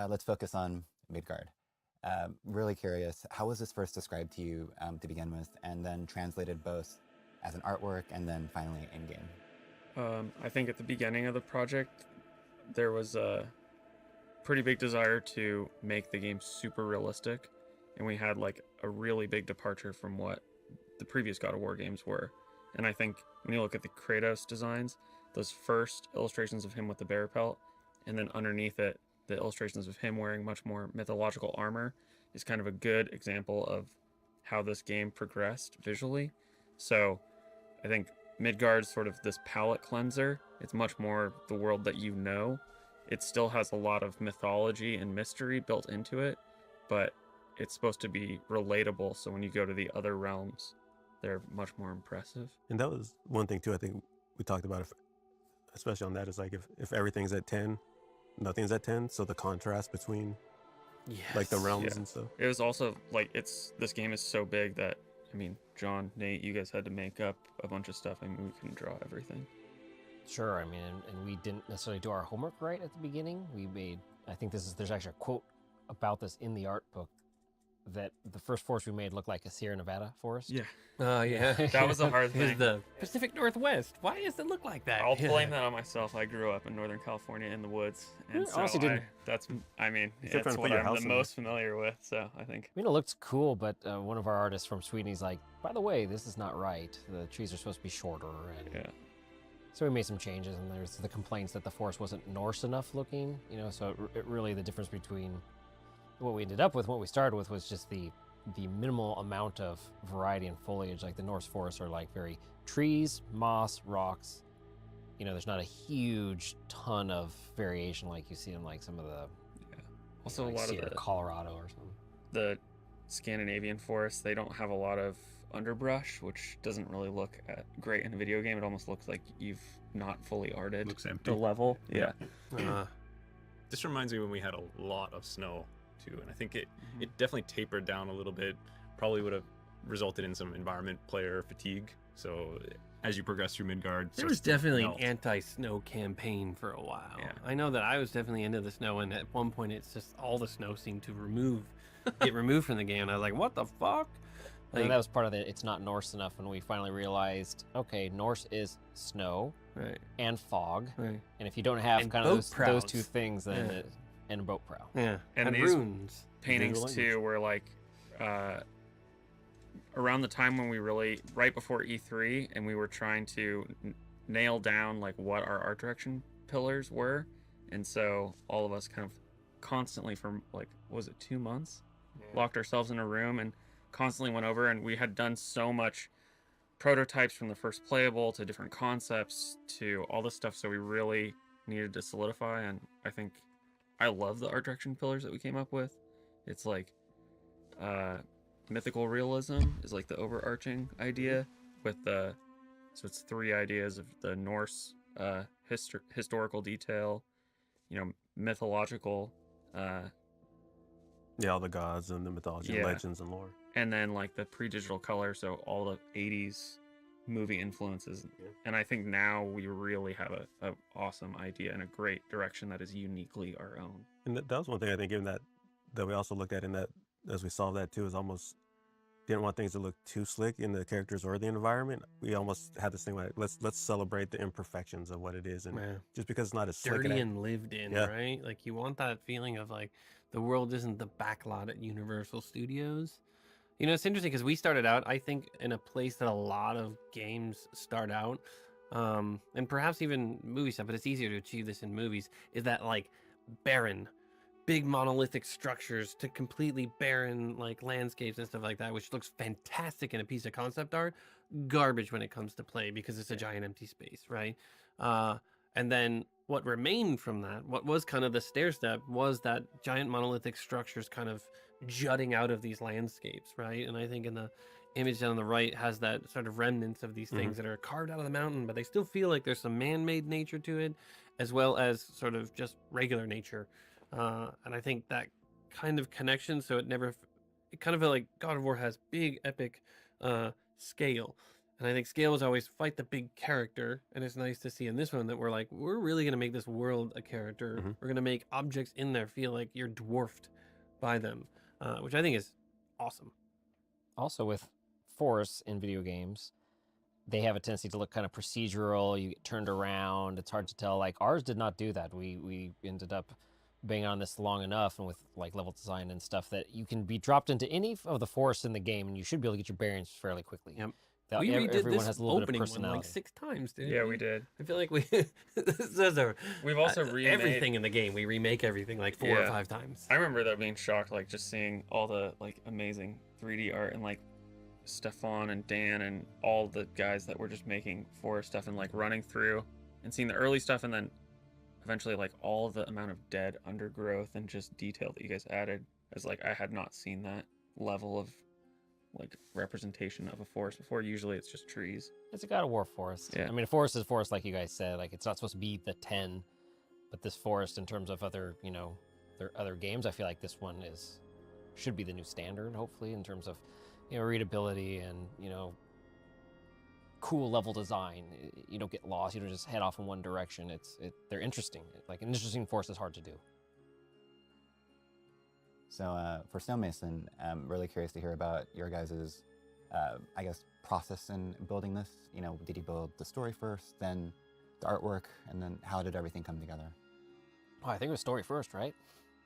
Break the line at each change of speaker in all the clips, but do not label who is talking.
let's focus on Midgard. Really curious, how was this first described to you to begin with, and then translated both as an artwork and then finally in game?
I think at the beginning of the project, there was a pretty big desire to make the game super realistic, and we had like a really big departure from what the previous God of War games were. And I think when you look at the Kratos designs, those first illustrations of him with the bear pelt, and then underneath it, the illustrations of him wearing much more mythological armor, is kind of a good example of how this game progressed visually. So I think Midgard's sort of this palette cleanser. It's much more the world that you know. It still has a lot of mythology and mystery built into it, but it's supposed to be relatable. So when you go to the other realms, they're much more impressive.
And that was one thing too. I think we talked about it, especially on that, is like if everything's at 10, nothing's at 10. So the contrast between like the realms and stuff.
It was also like this game is so big that I mean, John, Nate, you guys had to make up a bunch of stuff. I mean, we couldn't draw everything.
Sure, I mean, and we didn't necessarily do our homework right at the beginning. I think there's actually a quote about this in the art book, that the first forest we made looked like a Sierra Nevada forest.
Yeah.
Oh, yeah.
That was a hard thing.
It's the Pacific Northwest. Why does it look like that?
I'll blame that on myself. I grew up in Northern California in the woods. And so
honestly didn't.
that's what
trying to
I'm
put your house
the
in
most familiar with. So I think.
I mean, it looks cool, but one of our artists from Sweden, he's like, by the way, this is not right. The trees are supposed to be shorter. And
Yeah.
so we made some changes, and there's the complaints that the forest wasn't Norse enough looking, so it really, the difference between what we ended up with, what we started with, was just the minimal amount of variety and foliage. Like the Norse forests are like very trees, moss, rocks. There's not a huge ton of variation like you see in like some of the
Also,
like
a lot
Sierra
of
Colorado or something.
the Scandinavian forests, they don't have a lot of underbrush, which doesn't really look great in a video game. It almost looks like you've not fully arted
Looks empty.
the level. Yeah.
This reminds me when we had a lot of snow too, and I think it definitely tapered down a little bit. Probably would have resulted in some environment player fatigue. So as you progress through Midgard,
There was definitely an anti-snow campaign for a while.
Yeah.
I know that I was definitely into the snow, and at one point it's just all the snow seemed to get removed from the game. And I was like, what the fuck?
And that was part of it's not Norse enough when we finally realized, okay, Norse is snow
Right.
and fog.
Right.
And if you don't have
And
kind of
boat
those
prows.
two things, then
Yeah.
and a boat prow.
Yeah.
And these
runes.
paintings
Visual
too were like around the time when we really, right before E3, and we were trying to nail down like what our art direction pillars were. And so all of us kind of constantly, for like, was it 2 months, locked ourselves in a room and constantly went over, and we had done so much prototypes from the first playable to different concepts to all this stuff, so we really needed to solidify. And I think I love the art direction pillars that we came up with. It's like mythical realism is like the overarching idea with so it's 3 ideas of the Norse historical detail, mythological,
Yeah, all the gods and the mythology,
Yeah.
legends and lore.
and then like the pre-digital color, so all the 80s movie influences.
Yeah.
And I think now we really have a awesome idea and a great direction that is uniquely our own.
And that was one thing I think, given that we also looked at in that, as we solved that too, is almost didn't want things to look too slick in the characters or the environment. We almost had this thing like, let's celebrate the imperfections of what it is, and
Yeah.
just because it's not as slick,
Dirty and lived in,
Yeah.
right? Like you want that feeling of like the world isn't the backlot at Universal Studios. It's interesting because we started out, I think, in a place that a lot of games start out, and perhaps even movie stuff, but it's easier to achieve this in movies, is that like barren, big monolithic structures to completely barren like landscapes and stuff like that, which looks fantastic in a piece of concept art, garbage when it comes to play because it's a giant empty space, right? And then what remained from that, what was kind of the stair step, was that giant monolithic structures kind of jutting out of these landscapes, right? And I think in the image down on the right has that sort of remnants of these things that are carved out of the mountain, but they still feel like there's some man-made nature to it, as well as sort of just regular nature. And I think that kind of connection, so it kind of felt like God of War has big, epic scale. And I think scale was always fight the big character, and it's nice to see in this one that we're like, we're really going to make this world a character.
Mhm.
We're going to make objects in there feel like you're dwarfed by them, which I think is awesome.
Also, with forests in video games, they have a tendency to look kind of procedural. You get turned around. It's hard to tell. Like ours did not do that. We ended up being on this long enough, and with like level design and stuff, that you can be dropped into any of the forests in the game, and you should be able to get your bearings fairly quickly.
Yep.
That
We redid
everyone
this
has a little bit of
opening one
personality.
like 6 times, dude.
Yeah, we did.
I feel like we this is a,
We've also remade
everything in the game. We remake everything like 4 or
Yeah.
5 times.
I remember that being shocked, like just seeing all the like amazing 3D art and like Stefan and Dan and all the guys that were just making forest stuff and like running through and seeing the early stuff, and then eventually like all the amount of dead undergrowth and just detail that you guys added. As like I had not seen that level of like representation of a forest before. Usually it's just trees.
It's a God of War forest.
Yeah.
I mean, a forest is a forest, like you guys said. Like it's not supposed to be the 10, but this forest, in terms of other, their other games, I feel like this one should be the new standard. Hopefully, in terms of, readability and cool level design. You don't get lost. You don't just head off in one direction. They're interesting. Like an interesting forest is hard to do.
So for Snowmason, I'm really curious to hear about your guys' I guess, process in building this. Did you build the story first, then the artwork, and then how did everything come together?
Oh, I think it was story first, right?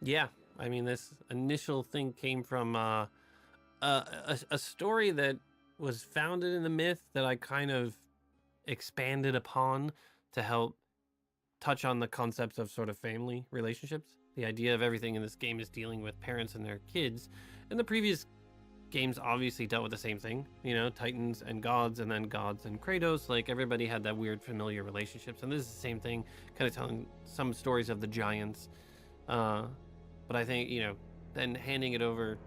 Yeah, I mean, this initial thing came from a story that was founded in the myth that I kind of expanded upon to help touch on the concepts of sort of family relationships. The idea of everything in this game is dealing with parents and their kids. And the previous games obviously dealt with the same thing, Titans and gods, and then gods and Kratos. Like everybody had that weird familiar relationships. And this is the same thing, kind of telling some stories of the giants. But I think, then handing it over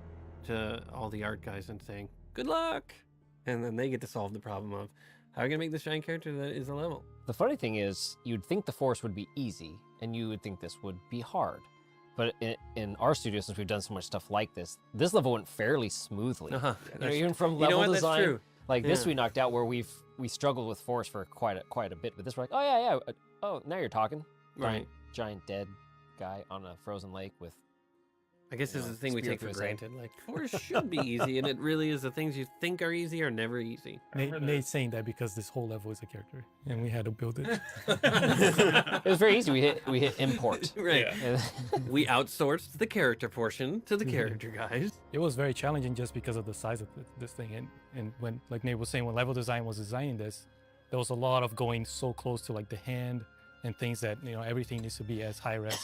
to all the art guys and saying, good luck. And then they get to solve the problem of how are you going to make this giant character that is a level?
The funny thing is, you'd think the forest would be easy, and you would think this would be hard. But in our studio, since we've done so much stuff like this level went fairly smoothly. Even from level design,
That's true.
like this
Yeah.
we knocked out where we struggled with forest for quite a bit. But this we're like, oh yeah. Oh, now you're talking.
Right.
Giant dead guy on a frozen lake with.
I guess this is the thing we take for
spirit to his head.
granted. Like, forest should be easy, and it really is. The things you think are easy are never easy.
Nate's saying that because this whole level is a character, and we had to build it.
It was very easy. We hit import.
Right.
Yeah.
We outsourced the character portion to the character guys.
It was very challenging just because of the size of this thing, and when, like Nate was saying, when level design was designing this, there was a lot of going so close to like the hand and things that everything needs to be as high res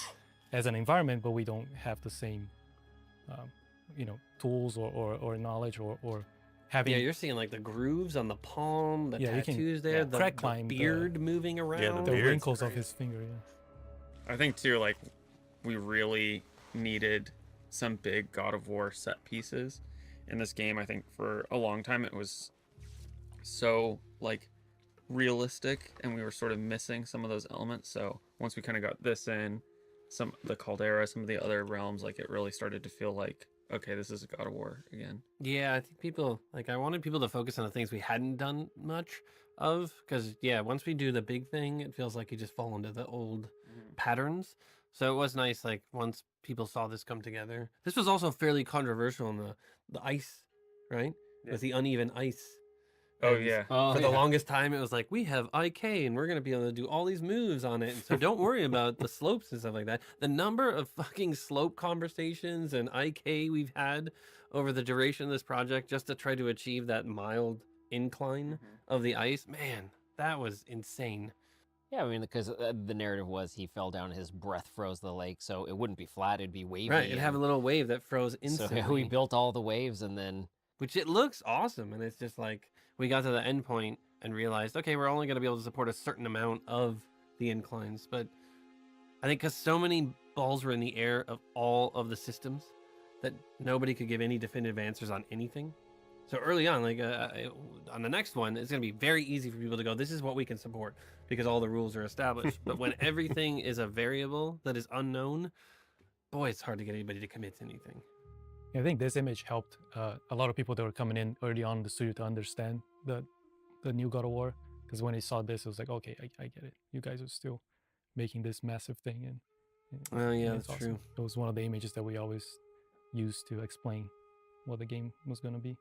as an environment, but we don't have the same tools or knowledge or having.
Yeah, you're seeing like the grooves on the palm, the
Yeah, you can-
tattoos there,
yeah,
the,
crack
the
climb, the-
beard moving around.
the
beard's
wrinkles of
great.
his finger. Yeah.
I think too, like we really needed some big God of War set pieces in this game. I think for a long time it was so like realistic, and we were sort of missing some of those elements. So once we kind of got this in, the Caldera, some of the other realms, like it really started to feel like, okay, this is a God of War again.
Yeah, I think I wanted people to focus on the things we hadn't done much of, because once we do the big thing, it feels like you just fall into the old patterns. So it was nice, like once people saw this come together. This was also fairly controversial in the ice, right? With the uneven ice.
Oh
And
yeah.
Oh,
For the
yeah.
longest time, it was like, we have IK and we're going to be able to do all these moves on it. And so don't worry about the slopes and stuff like that. The number of fucking slope conversations and IK we've had over the duration of this project just to try to achieve that mild incline of the ice, man, that was insane.
Yeah, I mean, because the narrative was he fell down, his breath froze the lake, so it wouldn't be flat; it'd be wavy.
Right, it'd have a
and
little wave that froze
So
instantly.
we built all the waves, and then
Which it looks awesome. And it's just like, we got to the end point and realized, okay, we're only going to be able to support a certain amount of the inclines. But I think because so many balls were in the air of all of the systems that nobody could give any definitive answers on anything. So early on, like on the next one, it's going to be very easy for people to go, this is what we can support because all the rules are established. But when everything is a variable that is unknown, boy, it's hard to get anybody to commit to anything.
I think this image helped a lot of people that were coming in early on in the studio to understand the the new God of War, because when he saw this, it was like, okay, I get it. You guys are still making this massive thing, and
Oh yeah,
it's
that's
awesome.
true.
It was one of the images that we always used to explain what the game was going to be.